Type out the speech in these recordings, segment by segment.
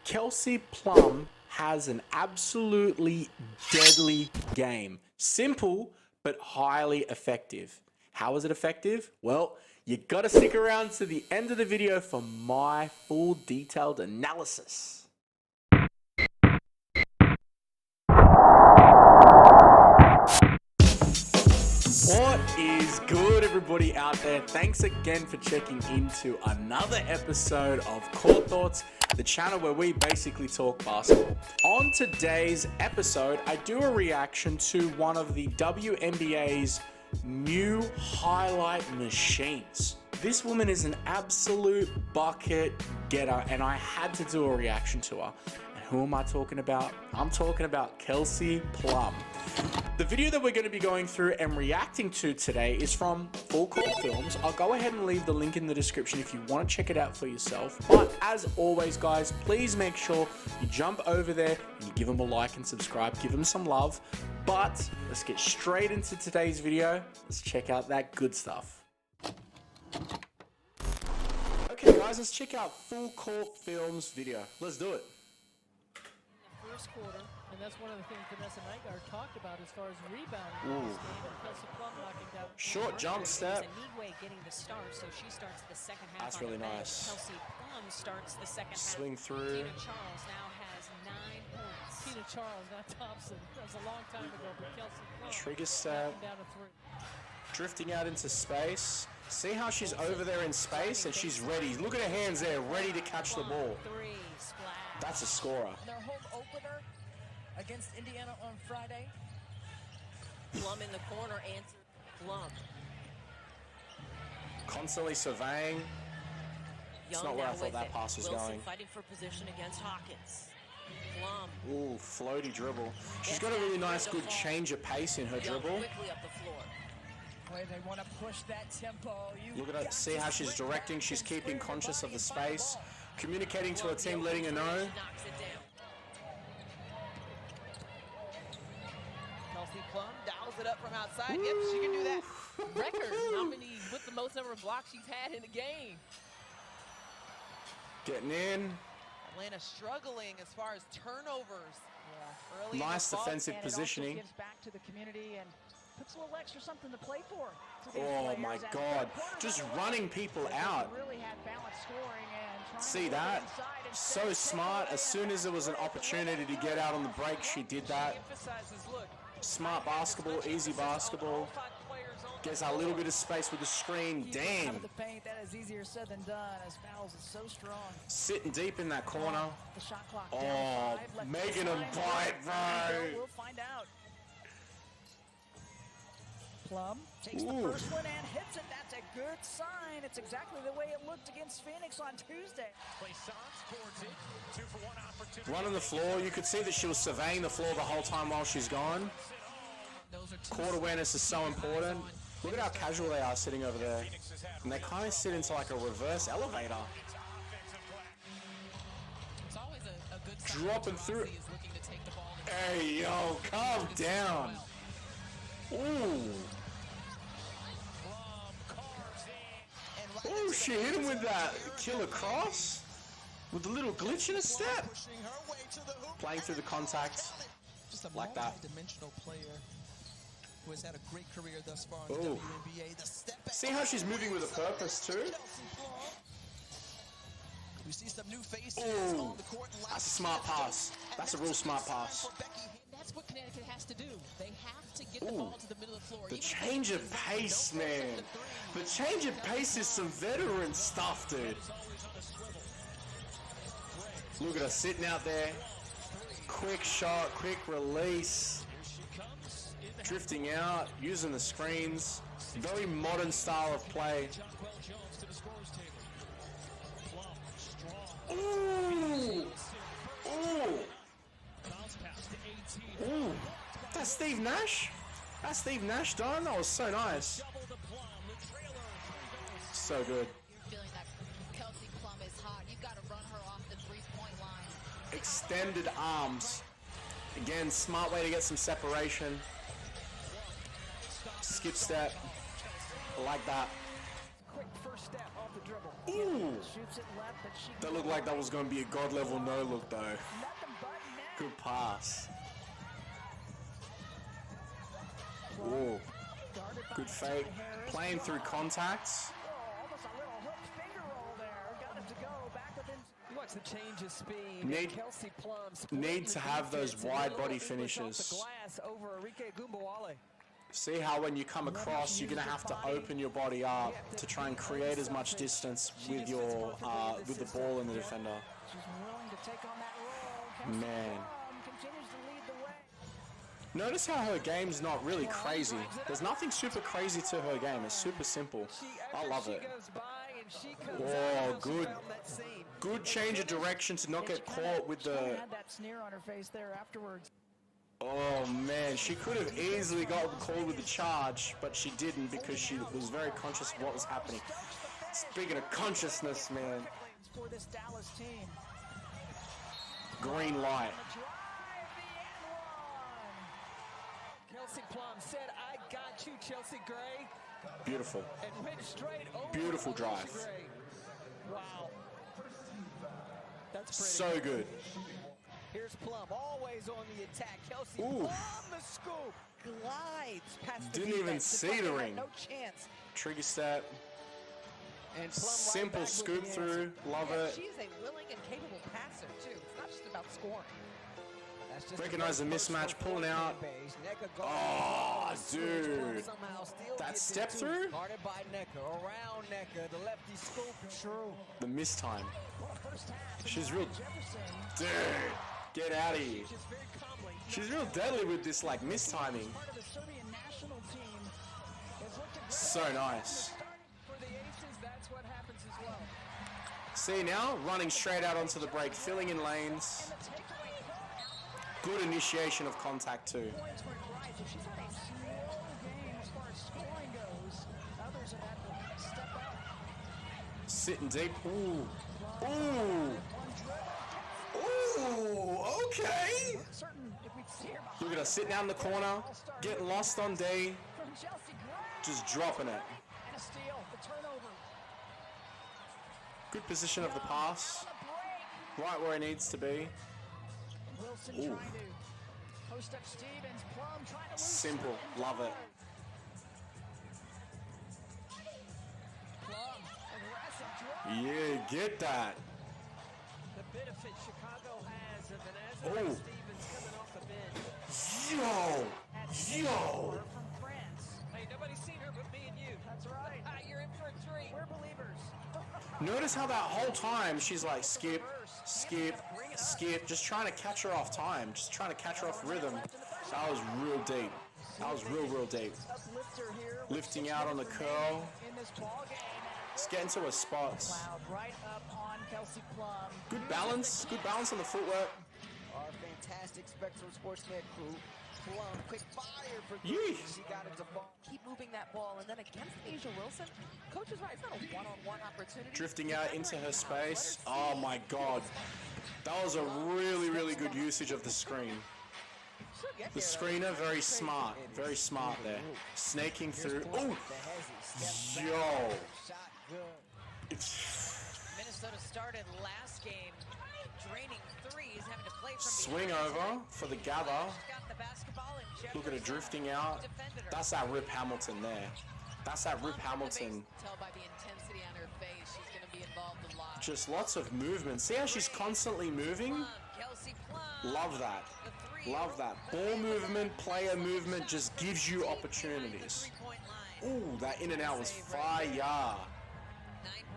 Kelsey Plum has an absolutely deadly game. Simple, but highly effective. How is it effective? Well, you gotta stick around to the end of the video for my full detailed analysis. What is good, everybody out there? Thanks again for checking into another episode of Court Thoughts, the channel where we basically talk basketball. On today's episode, I do a reaction to one of the WNBA's new highlight machines. This woman is an absolute bucket getter, and I had to do a reaction to her. And who am I talking about? I'm talking about Kelsey Plum. The video that we're going to be going through and reacting to today is from Full Court Films. I'll go ahead and leave the link in the description if you want to check it out for yourself. But as always, guys, please make sure you jump over there and you give them a like and subscribe. Give them some love. But let's get straight into today's video. Let's check out that good stuff. Okay, guys, let's check out Full Court Films video. Let's do it. First quarter, and that's one of the things Vanessa Nygaard talked about as far as rebounding in this game. And Kelsey Plum knocking down short jump step. Getting the start, so she starts the second half. That's really nice. Kelsey Plum starts the second half. Swing through. Tina Charles now has 9 points. Tina Charles, not Thompson. That was a long time ago, but Kelsey Plum trigger step. Down to 3. Drifting out into space. See how she's over there in space and she's ready. Look at her hands there, ready to catch the ball. That's a scorer. Their home opener against Indiana on Friday. Plum in the corner answered Plum. Constantly surveying. It's not where I thought that pass was going. Fighting for position against Hawkins. Plum. Ooh, floaty dribble. She's got a really nice, good change of pace in her dribble. Quickly up the floor. Way they want to push that tempo. Look at her. See how she's directing. She's keeping conscious of the space. Communicating to her team, letting her know. Kelsey Plum dials it up from outside. Yep, she can do that. Record. How many, with the most number of blocks she's had in the game. Getting in. Atlanta struggling as far as turnovers. Yeah. Nice defensive positioning. Gives back to the community and puts a little extra something to play for. Oh my God. Just running people out. Really had balanced scoring and see that? So smart. As soon as there was an opportunity to get out on the break, she did that. Smart basketball, easy basketball. Gets a little bit of space with the screen. Damn. The paint, that is easier said than done as fouls is so strong. Sitting deep in that corner. The shot clock oh, making them bite, bro. We'll find out. Plum takes the first one and hits it. That's a good sign. It's exactly the way it looked against Phoenix on Tuesday. Running the floor. You could see that she was surveying the floor the whole time while she's gone. Court awareness is so important. Look at how casual they are sitting over there. And they kind of sit into like a reverse elevator. Dropping through. Hey, yo, calm down. Ooh. Oh, she hit him with that killer cross. With a little glitch in a step. Playing through the contact. Like that. Dimensional player who has had a great career thus far in the WNBA. See how she's moving with a purpose too? We see some new faces on the court. That's a smart pass. That's a real smart pass. That's what Connecticut has to do. They have to get the ball to the middle of the floor. The change of pace, man. The change of pace is some veteran stuff, dude. Look at her sitting out there. Quick shot, quick release. Drifting out, using the screens. Very modern style of play. Ooh! Ooh! Ooh! That's Steve Nash? That's Steve Nash done? That was so nice. So good. Feeling that Kelsey Plum is hot. You've got to run her off the 3-point line. Extended arms. Again, smart way to get some separation. Skip step. I like that. Quick first step off the dribble. Ooh. Shoots it left, but she That looked like that was going to be a god level no look though. nothing but net. Good pass. Ooh. Guarded by Good fake. Harris. Playing through contacts. Oh, almost a little hook finger roll there. Got it to go back within. You watch the change of speed. Need- Kelsey Plum need to have those defense, and wide little body English finishes. Off the glass over Enrique Gumbawale. See how when you come across, you're going to have to open your body up to try and create as much distance with your with the ball and the defender. She's willing to take on that role. Man. Plum continues to lead the way. Notice how her game's not really crazy. There's nothing super crazy to her game. It's super simple. I love it. Oh, good. Good change of direction to not get caught with She the... had that sneer on her face there afterwards. Oh man, she could have easily gotten called with the charge, but she didn't because she was very conscious of what was happening. Speaking of consciousness, man, For this Dallas team. green light. Drive the end one. Kelsey Plum said, "I got you, Chelsea Gray," Beautiful. and went straight over. Beautiful Alicia drive. Gray. Wow. That's pretty. So good. Here's Plum, always on the attack. Kelsey Ooh. Plum, the scoop, glides past the Didn't even defense. see Fucking the had ring. No chance. Trigger step. And Plum right Simple back with scoop the through. Love it. She's a willing and capable passer, too. It's not just about scoring. That's just Recognize the mismatch, pulling out. Oh, dude. That step through? Guarded by Necker, around Necker, the lefty scoop. True. The mistime. She's real... Dude, get out of here. Just very calmly. She's real deadly with this, like, mistiming. Part of the Serbian national team has looked at So nice. For the Aces, that's what happens as well. See now, running straight out onto the break, filling in lanes. Good initiation of contact too. points for Grice. If she's had a slow game as far as scoring goes, others have had to step up. Sitting deep. Ooh. Ooh. Ooh. Okay. Certain if we'd see her behind Look at her sitting down in the corner, getting lost on D, from Chelsea Gray. just dropping it. And a steal, the turnover. Good position of the pass. On the break. Right where it needs to be. Wilson Ooh. trying to post up Stevens. Plum trying to lose. Simple. Love it. Plum, aggressive drive. Yeah, get that. The benefit Chicago has of an Oh. Azra Stevens coming off the bench. Yo. From France. Hey, nobody's seen her but me and you. That's right. Ah, you're in for a treat. We're believers. Notice how that whole time she's like skip, skip, skip, just trying to catch her off time, just trying to catch her off rhythm. That was real deep. That was real deep. Uplifter here. Lifting out on the curl. In this ball game. Just getting to her spots. Cloud right up on Kelsey Plum. Good balance on the footwork. Our fantastic Spectrum Sportsnet crew. Plum, quick fire for Yee. She got it to ball. Keep moving that ball, and then against Asia Wilson, coach is right. It's not a one-on-one opportunity. Drifting out into her space. Oh my God. That was a really good usage of the screen. The screener, very smart there. Snaking through. Oh, yo. Shot good. It's Minnesota started last game draining threes, having to play from swing the over for the gather. Got the basketball and Look at her drifting out. defended her. That's that Rip Hamilton there. That's that Rip Hamilton. Tell by the intensity on her face, she's going to be involved a lot. Just lots of movement. See how she's constantly moving? Plum, Kelsey Plum. Love that. The three. Love that. Ball movement, player movement just gives you opportunities. Three-point line. Ooh, that in and out was fire. 9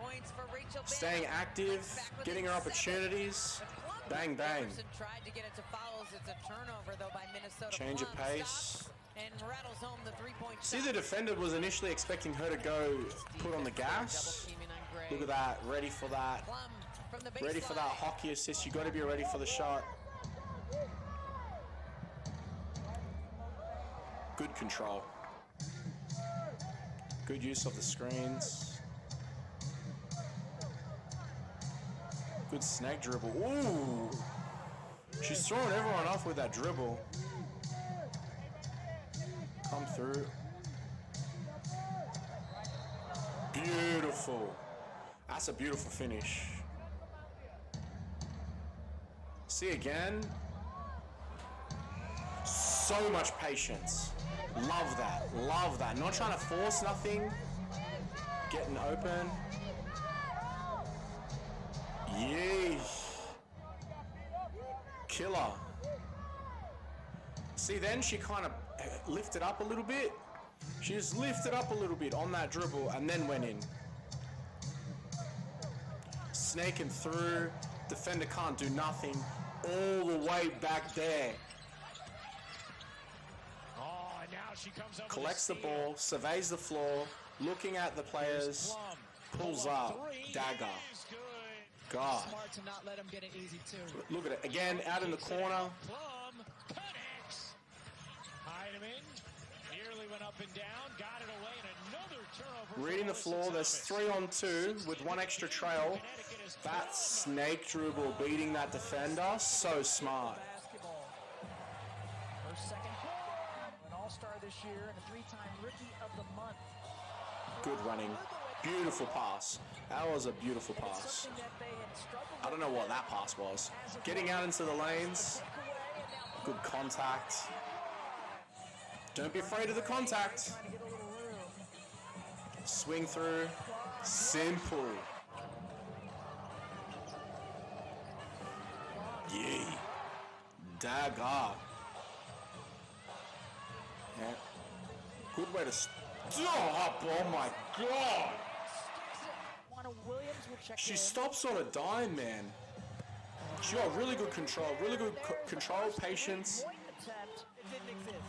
points for Rachel Staying Bell. active, Back within getting her 7. opportunities. But Plum Bang, bang. Jefferson tried to get it to fouls. It's a turnover though by Minnesota. Change of Plum pace. stops and rattles home the 3-point See, shot. the defender was initially expecting her to go put on the gas. Double teaming on Gray. Look at that, ready for that. Plum from the Ready for that baseline. hockey assist. You got to be ready for the shot. Good control. Good use of the screens. Good snake dribble. Ooh! She's throwing everyone off with that dribble. Come through. Beautiful. That's a beautiful finish. See again. So much patience. Love that. Love that. Not trying to force nothing. Getting open. Yay. Killer. See, then she kind of lifted up a little bit. She just lifted up a little bit on that dribble and then went in. Snaking through. Defender can't do nothing. All the way back there. Oh, and now she comes up Collects the ball, surveys the floor, looking at the players, pulls up, dagger. God. Smart to not let him get it easy too. Look at it again, out in the corner. Plum connects. Heidemann nearly went up and down, got it away, and another turnover. Reading the floor, there's 3-on-2 with one extra trail. That snake dribble beating that defender, so smart. Basketball. Her second quarter, an all-star this year and a 3-time Rookie of the Month. Good running. Beautiful pass. That was a beautiful pass. Something that they had struggled I don't know what that pass was. Getting out into the lanes. Good contact. Don't be afraid of the contact. trying to get a little room. Swing through. Simple. Yay. Dagger. Yeah. Good way to stop. Oh my God. Williams will check She in. stops on a dime, man. She got really good control. Really good control, patience. Point attempt. It didn't exist.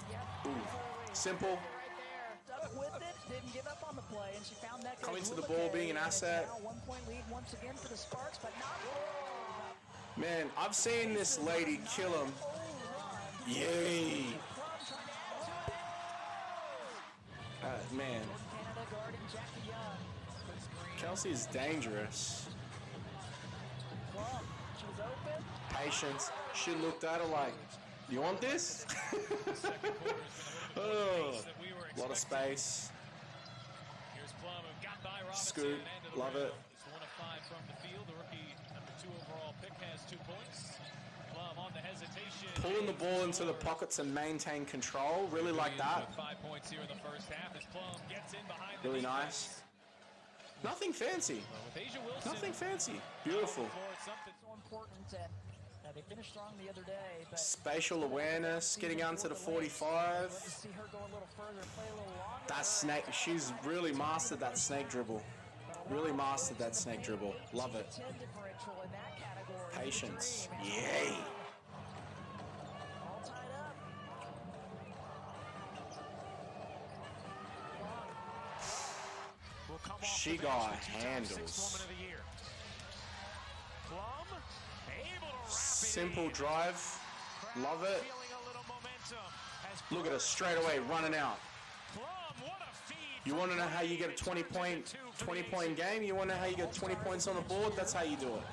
Ooh. Simple. Right there. Stuck with it. Didn't give up on the play, and she found that. Coming to the ball, being an asset. Now 1-point lead once again for the Sparks, but not. Man, I've seen this lady kill him. Yay. Man, Canada guarding Jackie Young. Kelsey is dangerous. Plum. She was open. Patience. She looked at her like, you want this? Oh, a lot of space. Here's Plum, who got by Robinson Scoot. and ended the Love round. it. It's 1 of 5 from the field. The rookie, number 2 overall pick, has 2 points. Plum on the hesitation. Pulling the ball into the pockets and maintain control. Really like that. 5 points here in the first half as Plum gets in behind the Really defense. nice. Nothing fancy. With Asia Wilson, Nothing fancy. Beautiful. something So important, and they finished strong the other day. But Spatial awareness, getting out to the 45. to see her go a little further, play a little longer. That snake, she's really mastered that snake dribble. Really mastered that snake dribble. Love it. 10 differential in that category. Patience. Yay. All tied up. will come off She the bench, got the two-time handles. Sixth Woman of the year. Plum, able to wrap it Simple in. drive. Love it. Feeling a little momentum as Look at her straight away running out. Plum, what a feed You from want to know how you Plum. get a It turns into 20-point game? You want to know how you get 20 points on the board? That's how you do it.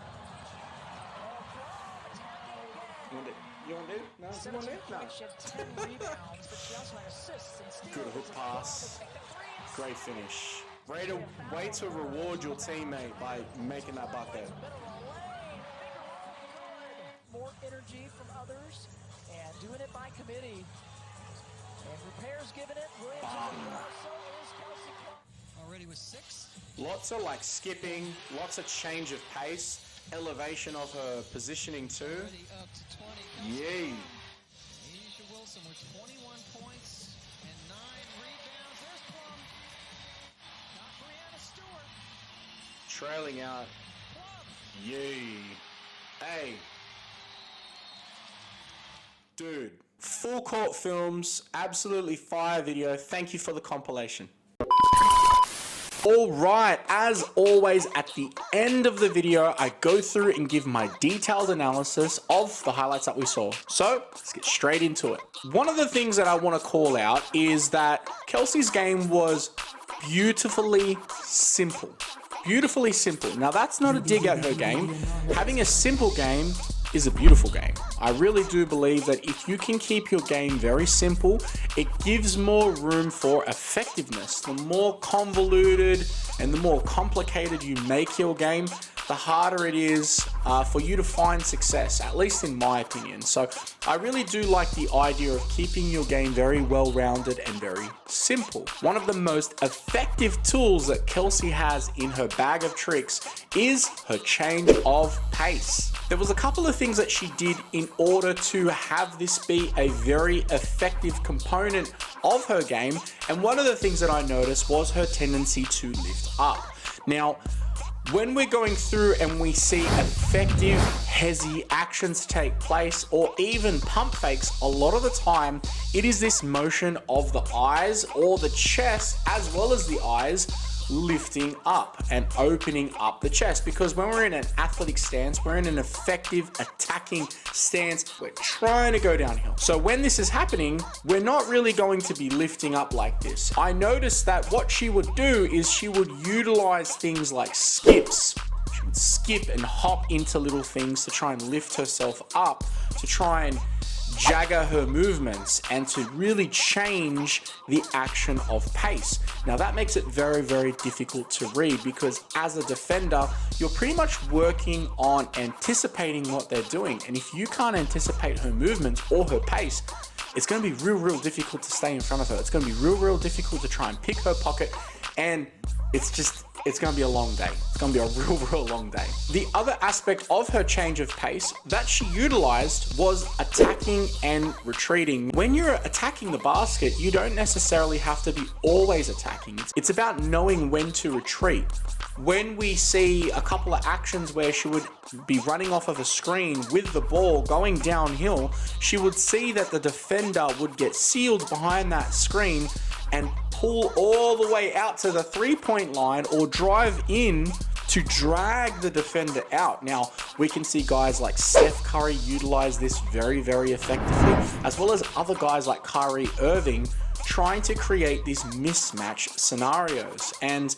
You want to do? No? You want to do? No. She had 10 rebounds, but she also had assists and steals. Good hook pass. Great finish. Way to reward your teammate by making that bucket. More energy from others and doing it by committee. And repairs giving it. Williams also is Kelsey Plum. Already with 6. Lots of like skipping, lots of change of pace, elevation of her positioning too. Already up to 20. Yay. Asia Wilson with 21 points and 9 rebounds. There's Plum. Not Brianna Stewart. Trailing out. Yay. Hey. Dude. Full Court Films, absolutely fire video. Thank you for the compilation. All right, as always, at the end of the video, I go through and give my detailed analysis of the highlights that we saw. So let's get straight into it. One of the things that I want to call out is that Kelsey's game was beautifully simple. Beautifully simple. Now that's not a dig at her game. Having a simple game is a beautiful game. I really do believe that if you can keep your game very simple, it gives more room for effectiveness. The more convoluted and the more complicated you make your game, the harder it is for you to find success, at least in my opinion. So I really do like the idea of keeping your game very well-rounded and very simple. One of the most effective tools that Kelsey has in her bag of tricks is her change of pace. There was a couple of things that she did in order to have this be a very effective component of her game, and one of the things that I noticed was her tendency to lift up. Now, when we're going through and we see effective hezzy actions take place, or even pump fakes, a lot of the time it is this motion of the eyes or the chest as well as the eyes lifting up and opening up the chest, because when we're in an athletic stance, we're in an effective attacking stance, we're trying to go downhill. So when this is happening, we're not really going to be lifting up like this. I noticed that what she would do is she would utilize things like skips. She would skip and hop into little things to try and lift herself up, to try and jagger her movements and to really change the action of pace. Now that makes it very, very difficult to read, because as a defender, you're pretty much working on anticipating what they're doing. And if you can't anticipate her movements or her pace, it's going to be real, real difficult to stay in front of her. It's going to be real, real difficult to try and pick her pocket, and it's going to be a long day. It's going to be a real, real long day. The other aspect of her change of pace that she utilized was attacking and retreating. When you're attacking the basket, you don't necessarily have to be always attacking. It's about knowing when to retreat. When we see a couple of actions where she would be running off of a screen with the ball going downhill, she would see that the defender would get sealed behind that screen and pull all the way out to the three-point line or drive in to drag the defender out. Now, we can see guys like Steph Curry utilize this very, very effectively, as well as other guys like Kyrie Irving trying to create these mismatch scenarios. And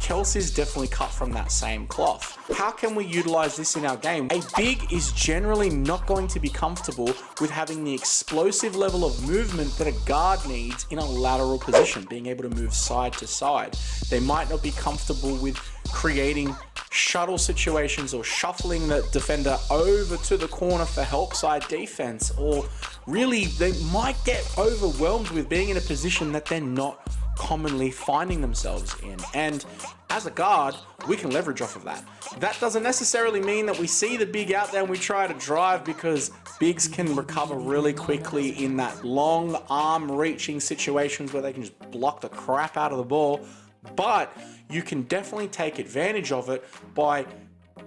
Kelsey's definitely cut from that same cloth. How can we utilize this in our game? A big is generally not going to be comfortable with having the explosive level of movement that a guard needs in a lateral position, being able to move side to side. They might not be comfortable with creating shuttle situations or shuffling the defender over to the corner for help side defense, or really they might get overwhelmed with being in a position that they're not commonly finding themselves in. And as a guard, we can leverage off of that. That doesn't necessarily mean that we see the big out there and we try to drive, because bigs can recover really quickly in that long arm reaching situations where they can just block the crap out of the ball. But you can definitely take advantage of it by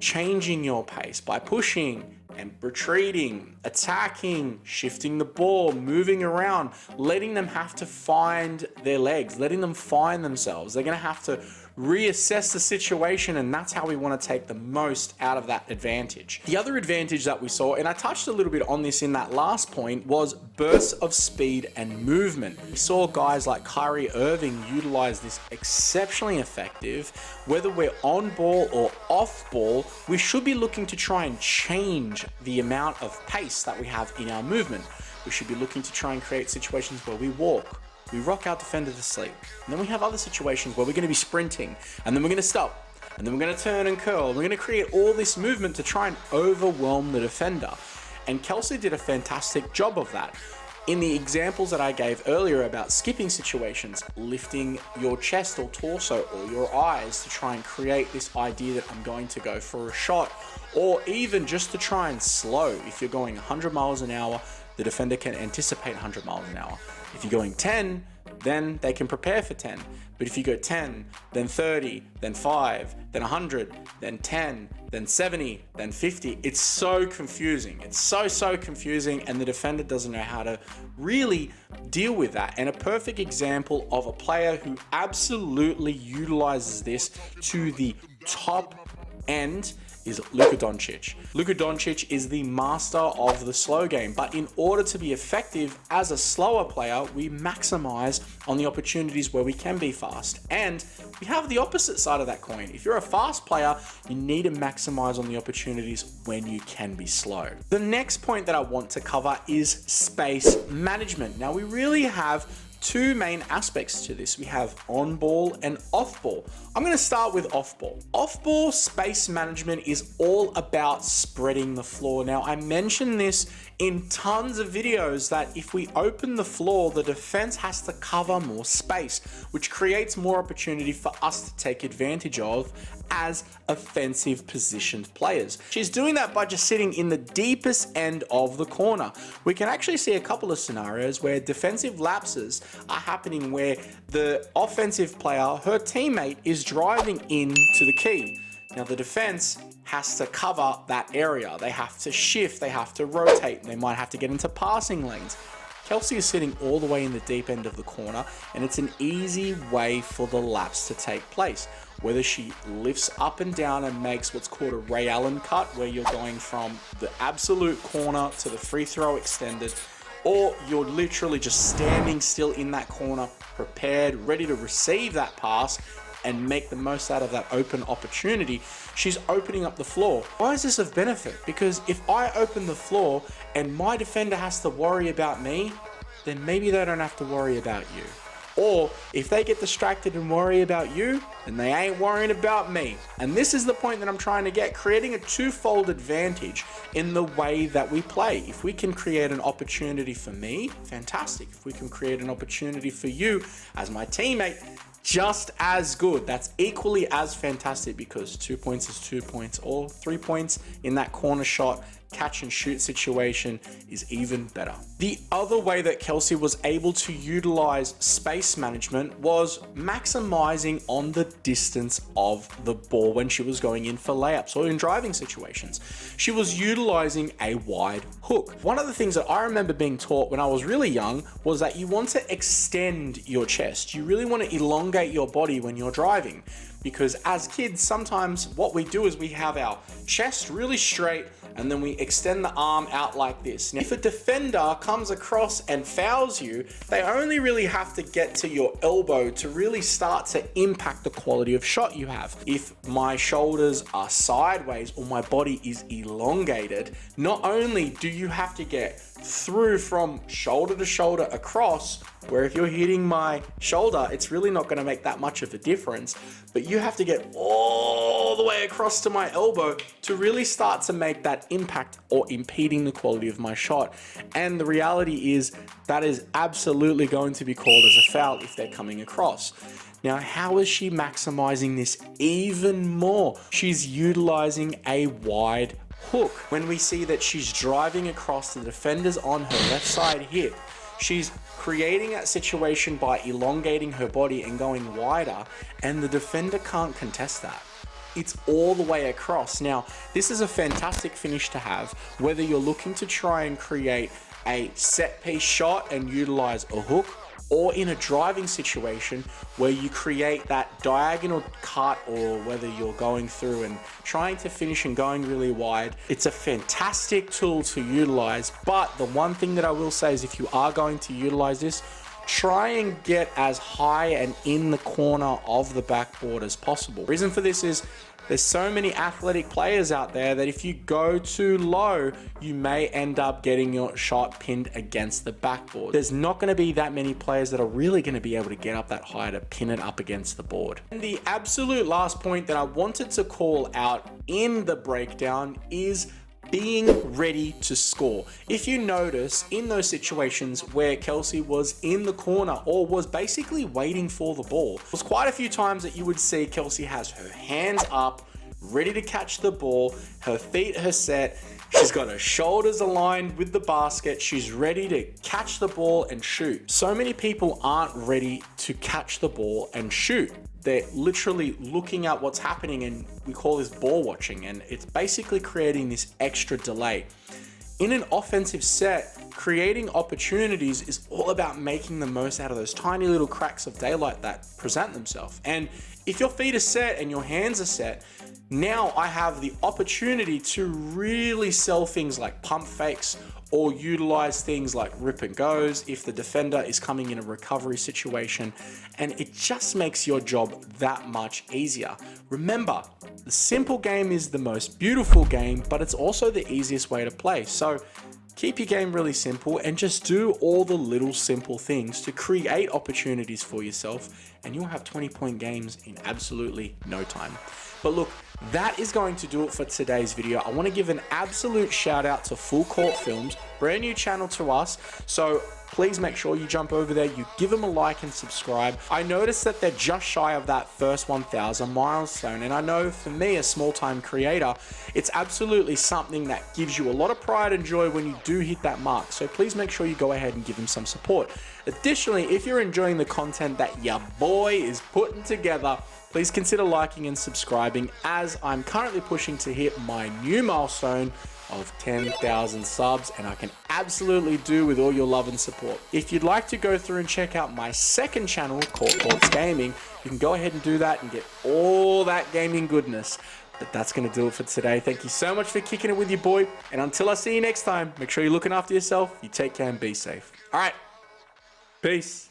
changing your pace, by pushing and retreating, attacking, shifting the ball, moving around, letting them have to find their legs, letting them find themselves. They're going to have to reassess the situation, and that's how we want to take the most out of that advantage. The other advantage that we saw, and I touched a little bit on this in that last point, was bursts of speed and movement. We saw guys like Kyrie Irving utilize this exceptionally effective. Whether we're on ball or off ball, we should be looking to try and change the amount of pace that we have in our movement. We should be looking to try and create situations where we walk, we rock our defender to sleep. And then we have other situations where we're going to be sprinting, and then we're going to stop, and then we're going to turn and curl. We're going to create all this movement to try and overwhelm the defender. And Kelsey did a fantastic job of that. In the examples that I gave earlier about skipping situations, lifting your chest or torso or your eyes to try and create this idea that I'm going to go for a shot, or even just to try and slow. If you're going 100 miles an hour, the defender can anticipate 100 miles an hour. If you're going 10, then they can prepare for 10. But if you go 10, then 30, then 5, then 100, then 10, then 70, then 50, it's so confusing. It's so confusing, and the defender doesn't know how to really deal with that. And a perfect example of a player who absolutely utilizes this to the top end is Luka Doncic. Luka Doncic is the master of the slow game, but in order to be effective as a slower player, we maximize on the opportunities where we can be fast. And we have the opposite side of that coin. If you're a fast player, you need to maximize on the opportunities when you can be slow. The next point that I want to cover is space management. Now, we really have two main aspects to this. We have on ball and off ball. I'm going to start with off ball. Off ball space management is all about spreading the floor. Now, I mentioned this in tons of videos that if we open the floor, the defense has to cover more space, which creates more opportunity for us to take advantage of as offensive positioned players. She's doing that by just sitting in the deepest end of the corner. We can actually see a couple of scenarios where defensive lapses are happening where the offensive player, her teammate, is driving into the key. Now the defense has to cover that area. They have to shift, they have to rotate, they might have to get into passing lanes. Kelsey is sitting all the way in the deep end of the corner, and it's an easy way for the lapse to take place. Whether she lifts up and down and makes what's called a Ray Allen cut, where you're going from the absolute corner to the free throw extended, or you're literally just standing still in that corner, prepared, ready to receive that pass and make the most out of that open opportunity, she's opening up the floor. Why is this of benefit? Because if I open the floor and my defender has to worry about me, then maybe they don't have to worry about you. Or if they get distracted and worry about you, then they ain't worrying about me. And this is the point that I'm trying to get, creating a twofold advantage in the way that we play. If we can create an opportunity for me, fantastic. If we can create an opportunity for you as my teammate, just as good. That's equally as fantastic, because 2 points is 2 points, or 3 points in that corner shot, catch and shoot situation is even better. The other way that Kelsey was able to utilize space management was maximizing on the distance of the ball when she was going in for layups or in driving situations. She was utilizing a wide hook. One of the things that I remember being taught when I was really young was that you want to extend your chest. You really want to elongate your body when you're driving, because as kids, sometimes what we do is we have our chest really straight and then we extend the arm out like this. Now, if a defender comes across and fouls you, they only really have to get to your elbow to really start to impact the quality of shot you have. If my shoulders are sideways or my body is elongated, not only do you have to get through from shoulder to shoulder across, where if you're hitting my shoulder, it's really not going to make that much of a difference, but you have to get all the way across to my elbow to really start to make that impact or impeding the quality of my shot. And the reality is that is absolutely going to be called as a foul if they're coming across. Now, how is she maximizing this even more? She's utilizing a wide hook. When we see that she's driving across the defenders on her left side hip, she's creating that situation by elongating her body and going wider, and the defender can't contest that. It's all the way across. Now, this is a fantastic finish to have, whether you're looking to try and create a set piece shot and utilize a hook, or in a driving situation where you create that diagonal cut, or whether you're going through and trying to finish and going really wide. It's a fantastic tool to utilize, but the one thing that I will say is if you are going to utilize this, try and get as high and in the corner of the backboard as possible. The reason for this is there's so many athletic players out there that if you go too low, you may end up getting your shot pinned against the backboard. There's not going to be that many players that are really going to be able to get up that high to pin it up against the board. And the absolute last point that I wanted to call out in the breakdown is being ready to score. If you notice in those situations where Kelsey was in the corner or was basically waiting for the ball, there was quite a few times that you would see Kelsey has her hands up, ready to catch the ball, her feet are set, she's got her shoulders aligned with the basket, she's ready to catch the ball and shoot. So many people aren't ready to catch the ball and shoot. They're literally looking at what's happening, and we call this ball watching, and it's basically creating this extra delay. In an offensive set, creating opportunities is all about making the most out of those tiny little cracks of daylight that present themselves. And if your feet are set and your hands are set, now I have the opportunity to really sell things like pump fakes or utilize things like rip and goes if the defender is coming in a recovery situation, and it just makes your job that much easier. Remember, the simple game is the most beautiful game, but it's also the easiest way to play. So keep your game really simple and just do all the little simple things to create opportunities for yourself, and you'll have 20-point games in absolutely no time. But look, that is going to do it for today's video. I want to give an absolute shout out to Full Court Films, brand new channel to us. So please make sure you jump over there, you give them a like and subscribe. I noticed that they're just shy of that first 1,000 milestone. And I know for me, a small time creator, it's absolutely something that gives you a lot of pride and joy when you do hit that mark. So please make sure you go ahead and give them some support. Additionally, if you're enjoying the content that your boy is putting together, please consider liking and subscribing, as I'm currently pushing to hit my new milestone of 10,000 subs, and I can absolutely do with all your love and support. If you'd like to go through and check out my second channel, Court Thoughts Gaming, you can go ahead and do that and get all that gaming goodness. But that's going to do it for today. Thank you so much for kicking it with your boy, and until I see you next time, make sure you're looking after yourself, you take care and be safe. All right, peace.